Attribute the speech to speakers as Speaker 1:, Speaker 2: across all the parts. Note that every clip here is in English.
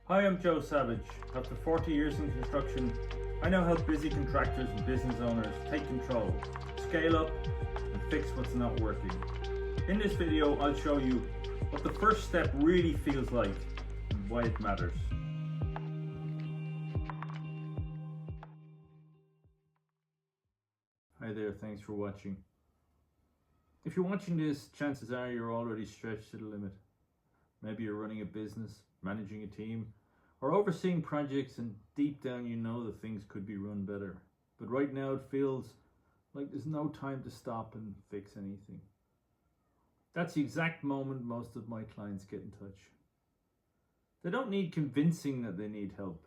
Speaker 1: Hi, I'm Joe Savage. After 40 years in construction, I now help busy contractors and business owners take control, scale up, and fix what's not working. In this video, I'll show you what the first step really feels like and why it matters. Hi there, thanks for watching. If you're watching this, chances are you're already stretched to the limit. Maybe you're running a business, managing a team, or overseeing projects, and deep down you know that things could be run better. But right now it feels like there's no time to stop and fix anything. That's the exact moment most of my clients get in touch. They don't need convincing that they need help.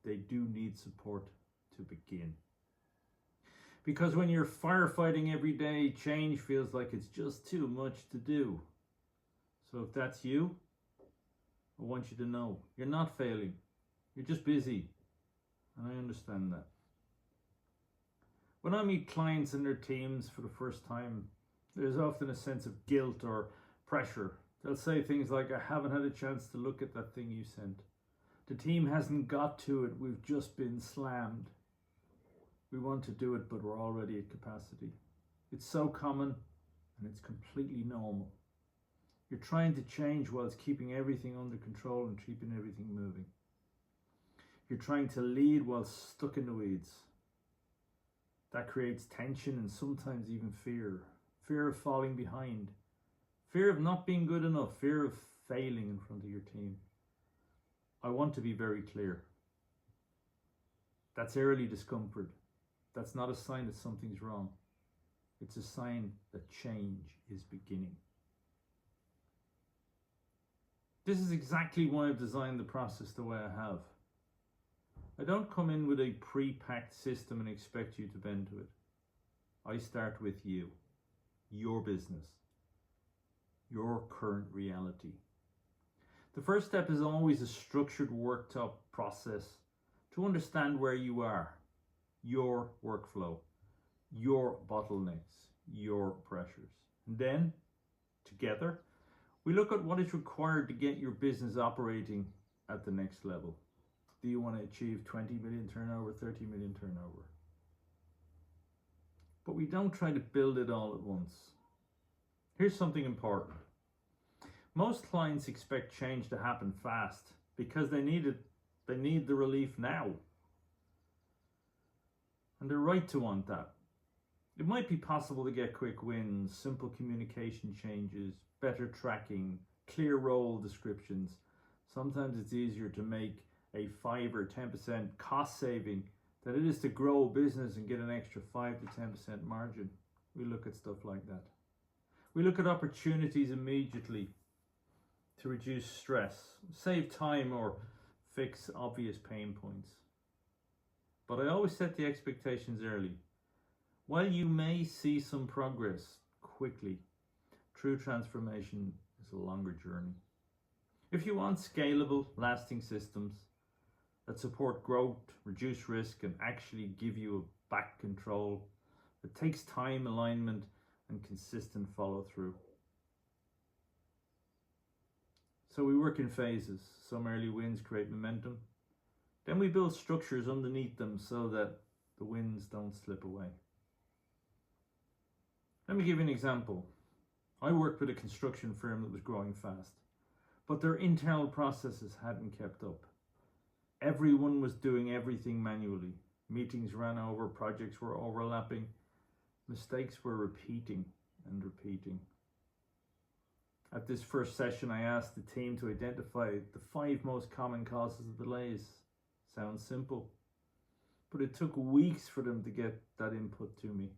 Speaker 1: They do need support to begin. Because when you're firefighting every day, change feels like it's just too much to do. So if that's you, I want you to know you're not failing. You're just busy. And I understand that. When I meet clients and their teams for the first time, there's often a sense of guilt or pressure. They'll say things like, I haven't had a chance to look at that thing you sent. The team hasn't got to it. We've just been slammed. We want to do it, but we're already at capacity. It's so common and it's completely normal. You're trying to change whilst keeping everything under control and keeping everything moving. You're trying to lead whilst stuck in the weeds. That creates tension and sometimes even fear. Fear of falling behind. Fear of not being good enough. Fear of failing in front of your team. I want to be very clear. That's early discomfort. That's not a sign that something's wrong. It's a sign that change is beginning. This is exactly why I've designed the process the way I have. I don't come in with a pre-packed system and expect you to bend to it. I start with you, your business, your current reality. The first step is always a structured worktop process to understand where you are, your workflow, your bottlenecks, your pressures. And then, together, we look at what is required to get your business operating at the next level. Do you want to achieve 20 million turnover, 30 million turnover? But we don't try to build it all at once. Here's something important. Most clients expect change to happen fast because they need it. They need the relief now. And they're right to want that. It might be possible to get quick wins, simple communication changes, better tracking, clear role descriptions. Sometimes it's easier to make a 5 or 10% cost saving than it is to grow a business and get an extra 5 to 10% margin. We look at stuff like that. We look at opportunities immediately to reduce stress, save time, or fix obvious pain points. But I always set the expectations early. While you may see some progress quickly, true transformation is a longer journey. If you want scalable, lasting systems that support growth, reduce risk, and actually give you a back control, it takes time, alignment, and consistent follow through. So we work in phases. Some early wins create momentum. Then we build structures underneath them so that the wins don't slip away. Let me give you an example. I worked with a construction firm that was growing fast, but their internal processes hadn't kept up. Everyone was doing everything manually. Meetings ran over, projects were overlapping, mistakes were repeating and repeating. At this first session, I asked the team to identify the 5 most common causes of delays. Sounds simple, but it took weeks for them to get that input to me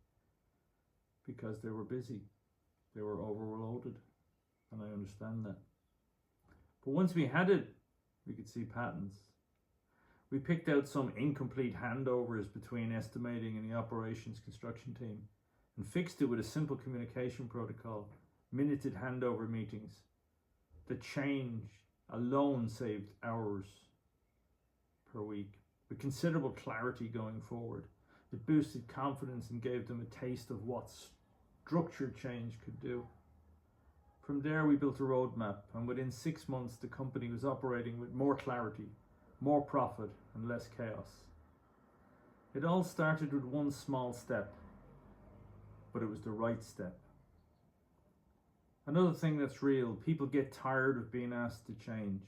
Speaker 1: because they were busy. They were overloaded, and I understand that. But once we had it, we could see patterns. We picked out some incomplete handovers between estimating and the operations construction team and fixed it with a simple communication protocol, minuted handover meetings. The change alone saved hours per week with considerable clarity going forward. It boosted confidence and gave them a taste of what structure change could do. From there, we built a roadmap, and within 6 months, the company was operating with more clarity, more profit, and less chaos. It all started with one small step, but it was the right step. Another thing that's real, people get tired of being asked to change.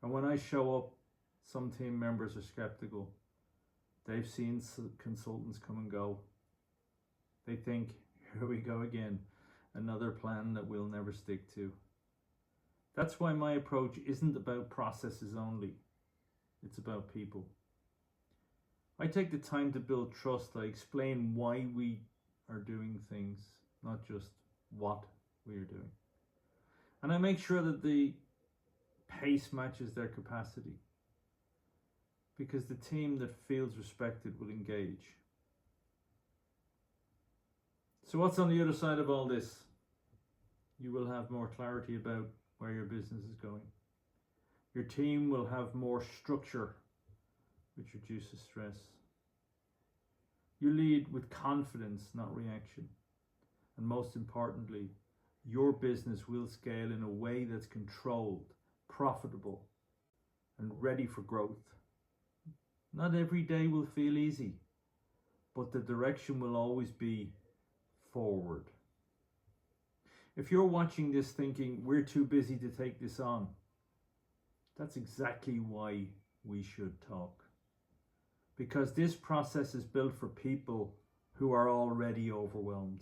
Speaker 1: And when I show up, some team members are skeptical. They've seen consultants come and go. They think, here we go again, another plan that we'll never stick to. That's why my approach isn't about processes only. It's about people. I take the time to build trust. I explain why we are doing things, not just what we are doing. And I make sure that the pace matches their capacity, because the team that feels respected will engage. So what's on the other side of all this? You will have more clarity about where your business is going. Your team will have more structure, which reduces stress. You lead with confidence, not reaction. And most importantly, your business will scale in a way that's controlled, profitable, and ready for growth. Not every day will feel easy, but the direction will always be forward. If you're watching this thinking, we're too busy to take this on, that's exactly why we should talk. Because this process is built for people who are already overwhelmed.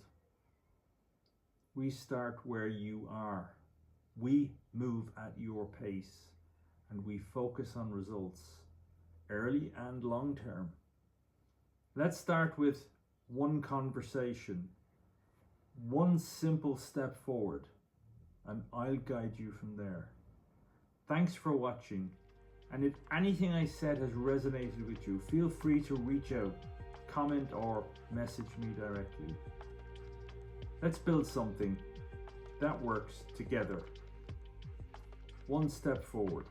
Speaker 1: We start where you are. We move at your pace, and we focus on results, early and long term. Let's start with one conversation, one simple step forward, and I'll guide you from there. Thanks for watching, and if anything I said has resonated with you, feel free to reach out, comment, or message me directly. Let's build something that works together. One step forward.